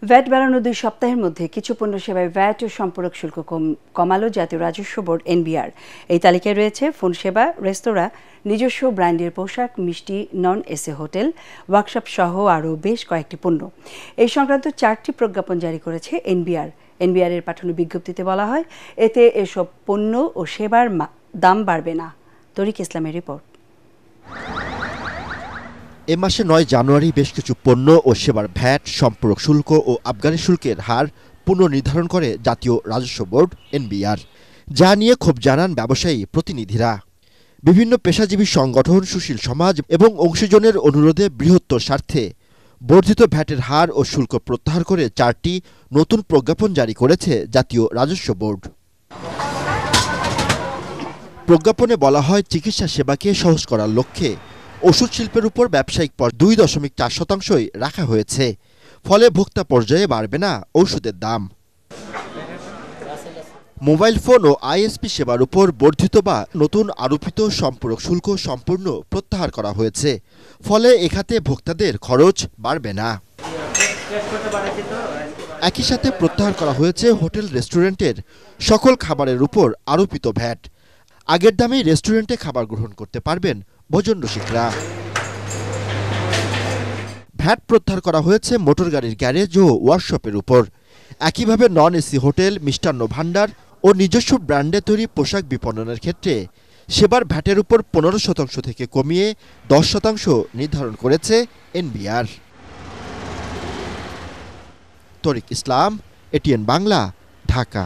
VAT বাড়ানো 2 সপ্তাহের মধ্যে কিছু পণ্য সেবায় ভ্যাট ও সম্পূরক শুল্ক কমালো জাতীয় রাজস্ব বোর্ড এনবিআর। এই তালিকায় রয়েছে ফোন সেবা, রেস্তোরাঁ, নিজস্ব ব্র্যান্ডের পোশাক, মিষ্টি, নন এসি হোটেল, ওয়ার্কশপ সহ আরও বেশ কয়েকটি পণ্য। এই সংক্রান্ত 4টি প্রজ্ঞাপন জারি করেছে এনবিআর। এর পাঠানো বিজ্ঞপ্তিতে বলা হয়, এতে এসব পণ্য ও সেবার দাম বাড়বে না। তরিক ইসলামের রিপোর্ট। এ মাসে 9 জানুয়ারি বেশ কিছু পণ্য ও সেবার ভ্যাট, সম্পূরক শুল্ক ও আবগারি শুল্কের হার পুনর্নির্ধারণ করে জাতীয় রাজস্ব বোর্ড এনবিআর, যা নিয়ে ক্ষোভ জানান ব্যবসায়ী প্রতিনিধিরা। বিভিন্ন পেশাজীবী সংগঠন, সুশীল সমাজ এবং অংশীজনের অনুরোধে বৃহত্তর স্বার্থে বর্ধিত ভ্যাটের হার ও শুল্ক প্রত্যাহার করে 4টি নতুন প্রজ্ঞাপন জারি করেছে জাতীয় রাজস্ব বোর্ড। প্রজ্ঞাপনে বলা হয়, চিকিৎসা সেবাকে সহজ করার লক্ষ্যে ওষুধ শিল্পের উপর ব্যবসায়িক কর 2.4%ই রাখা হয়েছে। ফলে ভোক্তা পর্যায়ে বাড়বে না ওষুধের দাম। মোবাইল ফোন ও আইএসপি সেবার উপর বর্ধিত বা নতুন আরোপিত সম্পূরক শুল্ক সম্পূর্ণ প্রত্যাহার করা হয়েছে। ফলে এ খাতে ভোক্তাদের খরচ বাড়বে না। একই সাথে প্রত্যাহার করা হয়েছে হোটেল রেস্টুরেন্টের সকল খাবারের উপর আরোপিত ভ্যাট। আগের দামেই রেস্টুরেন্টে খাবার গ্রহণ করতে পারবেন ভোজন রসিকরা। ভ্যাট প্রত্যাহার করা হয়েছে মোটর গাড়ির গ্যারেজ ও ওয়ার্কশপের উপর। একইভাবে non AC hotel, Mishtanna Bhandar ও নিজস্ব ব্র্যান্ডে তৈরি পোশাক বিপণনের ক্ষেত্রে সেবার ভ্যাটের উপর 15% থেকে কমিয়ে 10% নির্ধারণ করেছে এনবিআর। তরিক ইসলাম, এটিএন বাংলা, ঢাকা।